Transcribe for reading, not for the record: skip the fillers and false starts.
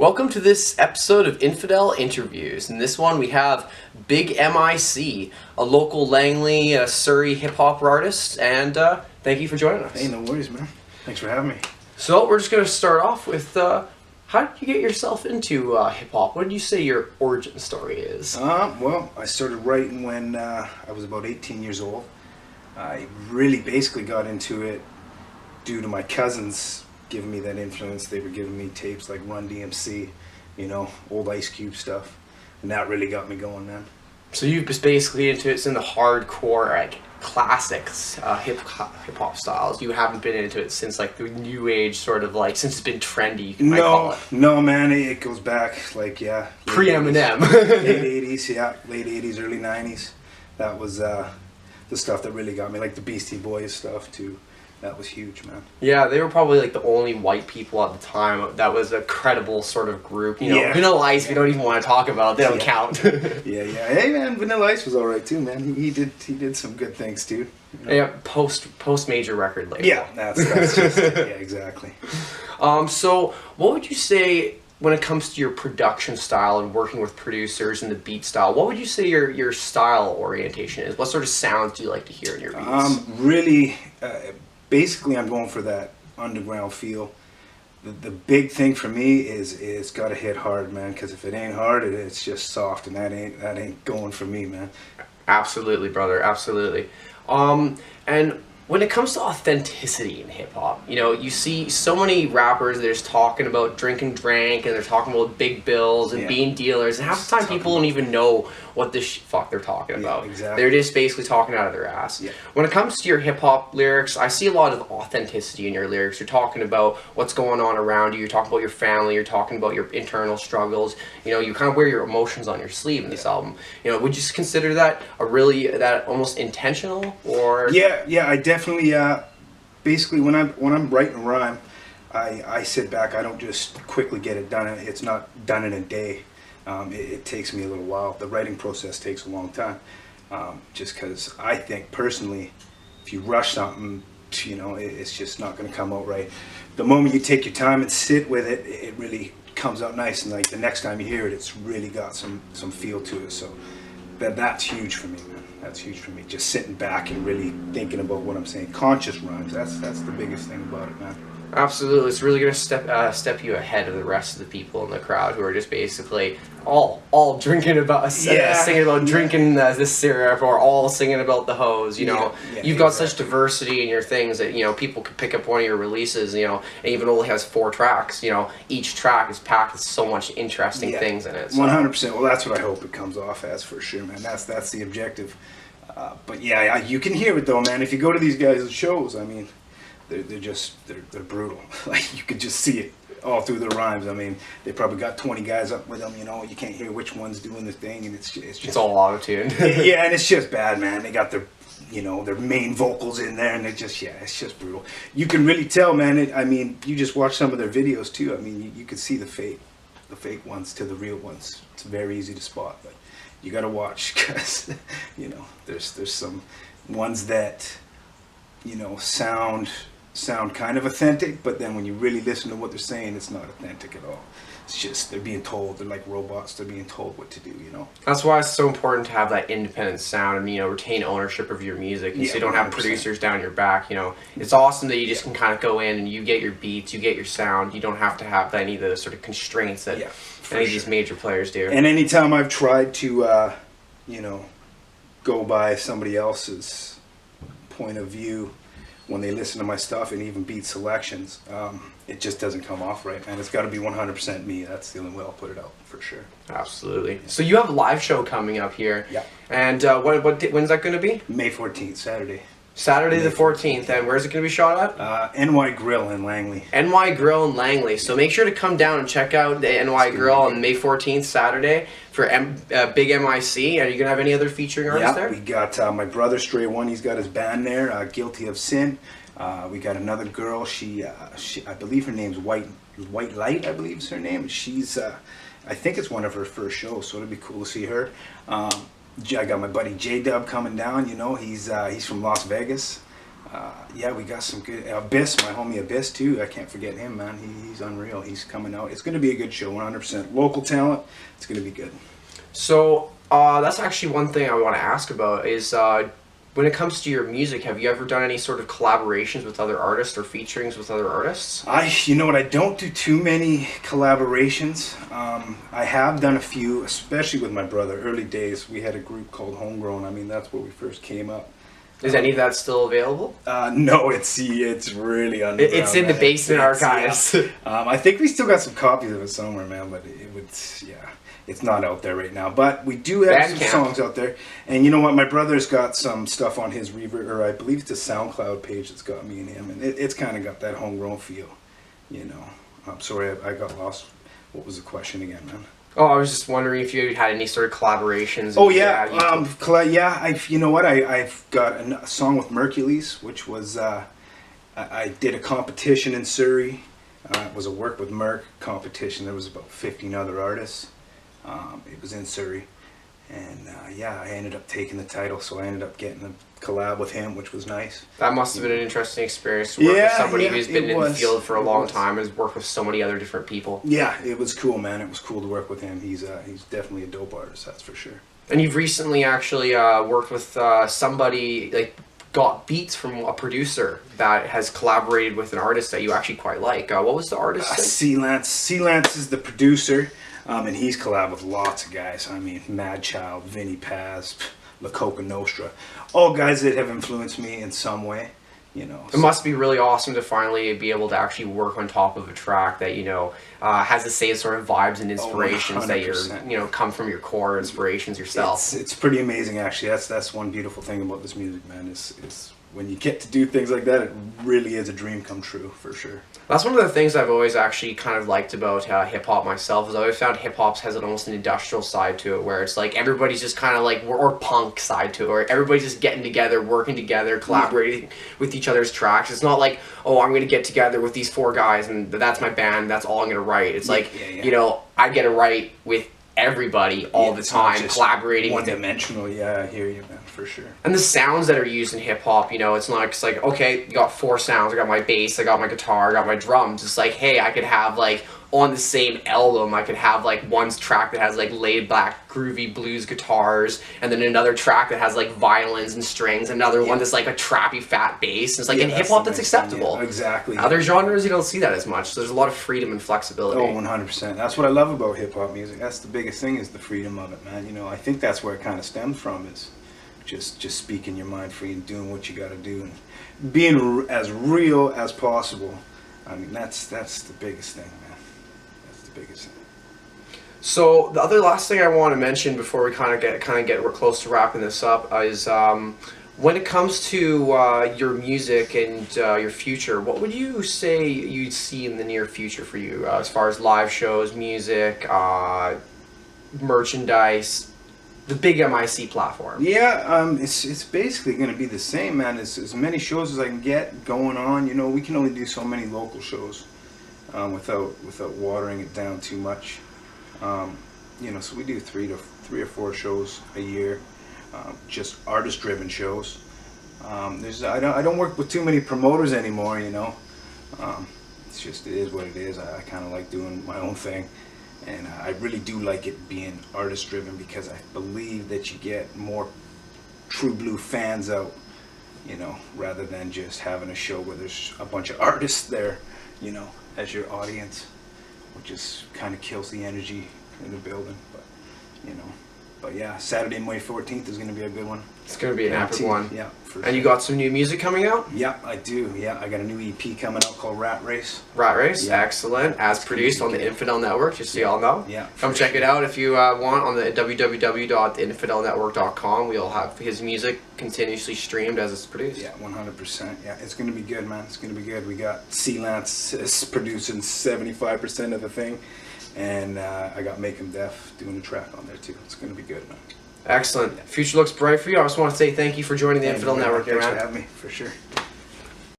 Welcome to this episode of Infidel Interviews. In this one we have Big M.I.C, a local Langley, Surrey hip-hop artist, and thank you for joining us. Hey, no worries, man. Thanks for having me. So we're just going to start off with, how did you get yourself into hip-hop? What did you say your origin story is? Well, I started writing when I was about 18 years old. I really basically got into it due to my cousins giving me that influence. They were giving me tapes like Run DMC, you know, old Ice Cube stuff, and that really got me going, man. So you've just basically into it's in the hardcore, like classics, hip-hop styles. You haven't been into it since like the new age sort of like, since it's been trendy, you might call it. No, man, it goes back like, yeah. Pre-Eminem. Late 80s, yeah, late 80s, early 90s. That was the stuff that really got me, like the Beastie Boys stuff too. That was huge, man. Yeah, they were probably like the only white people at the time that was a credible sort of group. You know, yeah. Vanilla Ice, we don't even want to talk about. They don't count. yeah. Hey, man, Vanilla Ice was all right too, man. He did some good things too. You know? Yeah, post major record label. Yeah, that's just yeah, exactly. So what would you say when it comes to your production style and working with producers and the beat style? What would you say your style orientation is? What sort of sounds do you like to hear in your beats? Really. Basically, I'm going for that underground feel. The big thing for me is it's got to hit hard, man. Because if it ain't hard, it's just soft, and that ain't going for me, man. Absolutely, brother. Absolutely. And when it comes to authenticity in hip hop, you know, you see so many rappers that are just talking about drinking drank, and they're talking about big bills and being dealers, and half the time people don't even know what the fuck they're talking about. Exactly. They're just basically talking out of their ass. Yeah. When it comes to your hip hop lyrics, I see a lot of authenticity in your lyrics. You're talking about what's going on around you. You're talking about your family. You're talking about your internal struggles. You know, you kind of wear your emotions on your sleeve in this album. You know, would you consider that that almost intentional, or? Yeah, I definitely. Basically, when I'm writing a rhyme, I sit back. I don't just quickly get it done. It's not done in a day. It takes me a little while. The writing process takes a long time. Just because I think personally, if you rush something, you know, it's just not going to come out right. The moment you take your time and sit with it, it really comes out nice. And like the next time you hear it, it's really got some feel to it. So that's huge for me, man. That's huge for me. Just sitting back and really thinking about what I'm saying. Conscious rhymes. That's the biggest thing about it, man. Absolutely, it's really going to step you ahead of the rest of the people in the crowd who are just basically all drinking about singing about drinking this syrup, or all singing about the hose. You know, you've got such diversity in your things that, you know, people could pick up one of your releases. You know, and even only has 4 tracks. You know, each track is packed with so much interesting things in it. So. 100%. Well, that's what I hope it comes off as, for sure, man. That's the objective. But yeah, you can hear it though, man. If you go to these guys' shows, I mean. They're brutal. Like, you could just see it all through the rhymes. I mean, they probably got 20 guys up with them. You know, you can't hear which one's doing the thing, and it's all auto-tuned. Yeah, and it's just bad, man. They got their main vocals in there, and it's just brutal. You can really tell, man. I mean, you just watch some of their videos too. I mean, you can see the fake ones to the real ones. It's very easy to spot, but you got to watch, because you know, there's some ones that, you know, sound kind of authentic, but then when you really listen to what they're saying, it's not authentic at all. It's just, they're being told, they're like robots, they're being told what to do, you know. That's why it's so important to have that independent sound and, you know, retain ownership of your music, and so you don't have 100%. Producers down your back. You know, it's awesome that you just can kind of go in and you get your beats, you get your sound. You don't have to have any of the sort of constraints that any of these major players do. And anytime I've tried to, you know, go by somebody else's point of view when they listen to my stuff, and even beat selections, it just doesn't come off right, man. It's got to be 100% me. That's the only way I'll put it out, for sure. Absolutely. So you have a live show coming up here. Yeah. And when's that going to be? May 14th, Saturday. Saturday the 14th, and where's it going to be shot at? NY Grill in Langley. NY Grill in Langley. So make sure to come down and check out the NY Grill on May 14th, Saturday, for Big M.I.C. Are you going to have any other featuring artists there? Yeah, we got my brother Stray One. He's got his band there, Guilty of Sin. We got another girl. She I believe her name's White Light, I believe is her name. She's, I think it's one of her first shows, so it'll be cool to see her. I got my buddy J-Dub coming down. You know, he's from Las Vegas. Yeah, we got some good. Abyss, my homie Abyss too. I can't forget him, man. He's unreal. He's coming out. It's going to be a good show. 100% local talent. It's going to be good. So that's actually one thing I want to ask about is when it comes to your music, have you ever done any sort of collaborations with other artists or featurings with other artists? You know what? I don't do too many collaborations. I have done a few, especially with my brother. Early days, we had a group called Homegrown. I mean, that's where we first came up. Is any of that still available? No, it's really underground. It's in the basement archives. Yeah. I think we still got some copies of it somewhere, man. But it's not out there right now. But we do have some songs out there. And you know what? My brother's got some stuff on his Reverb, or I believe it's a SoundCloud page that's got me and him, and it's kind of got that homegrown feel. You know. I'm sorry, I got lost. What was the question again, man? Oh, I was just wondering if you had any sort of collaborations. Oh yeah, you know what? I've got a song with Mercules, which was I did a competition in Surrey. It was a work with Merc competition. There was about 15 other artists. It was in Surrey, and I ended up taking the title. So I ended up getting a collab with him, which was nice. That must have been an interesting experience to work with somebody who's been in the field for a long time and has worked with so many other different people. Yeah, it was cool, man. It was cool to work with him. He's definitely a dope artist, that's for sure. And you've recently actually worked with somebody, like, got beats from a producer that has collaborated with an artist that you actually quite like. What was the artist? C-Lance. C-Lance is the producer, and he's collabed with lots of guys. I mean, Mad Child, Vinny Paz, La Coca Nostra, all guys that have influenced me in some way, you know. It must be really awesome to finally be able to actually work on top of a track that, you know, has the same sort of vibes and inspirations that come from your core inspirations yourself. It's pretty amazing, actually. That's one beautiful thing about this music, man, is when you get to do things like that, it really is a dream come true, for sure. That's one of the things I've always actually kind of liked about hip-hop myself, is I always found hip-hop has almost an industrial side to it, where it's like everybody's just kind of like, or punk side to it, or everybody's just getting together, working together, collaborating with each other's tracks. It's not like, oh, I'm going to get together with these 4 guys and that's my band, that's all I'm going to write. It's like, you know, I get to write with everybody all the time, collaborating with one-dimensional. Yeah, I hear you, man, for sure. And the sounds that are used in hip-hop, you know, it's not just like, okay, you got 4 sounds, I got my bass, I got my guitar, I got my drums. It's like, hey, I could have, like, on the same album, I could have, like, one track that has, like, laid-back, groovy blues guitars, and then another track that has, like, violins and strings, another one that's, like, a trappy fat bass. And it's like, in hip-hop, that's acceptable. Yeah, exactly. Other genres, you don't see that as much, so there's a lot of freedom and flexibility. Oh, 100%. That's what I love about hip-hop music. That's the biggest thing, is the freedom of it, man. You know, I think that's where it kind of stems from, is just speaking your mind free and doing what you got to do and being as real as possible. I mean, that's the biggest thing, man. That's the biggest thing. So the last thing I want to mention before we kind of get close to wrapping this up is when it comes to your music and your future, what would you say you'd see in the near future for you as far as live shows, music, merchandise, the Big M.I.C platform? Yeah, it's basically going to be the same, man. As many shows as I can get going on. You know, we can only do so many local shows without watering it down too much. You know, so we do 3 or 4 shows a year, just artist-driven shows. I don't work with too many promoters anymore. You know, it's just, it is what it is. I kind of like doing my own thing. And I really do like it being artist-driven, because I believe that you get more true blue fans out, you know, rather than just having a show where there's a bunch of artists there, you know, as your audience, which just kind of kills the energy in the building. But, you know, but yeah, Saturday, May 14th is going to be a good one. It's going to be an epic one. Yeah. For and you got some new music coming out? Yeah, I do. Yeah, I got a new EP coming out called Rat Race. Rat Race, yeah. Excellent. As produced on the Infidel Network, just so y'all know. Yeah. Come check it out if you want on the www.infidelnetwork.com. We'll have his music continuously streamed as it's produced. Yeah, 100%. Yeah, it's going to be good, man. It's going to be good. We got C-Lance producing 75% of the thing. And I got Make 'Em Deaf doing a track on there too. It's going to be good, man. Excellent. Future looks bright for you. I just want to say thank you for joining the Infidel Network, Thanks man. for having me, for sure.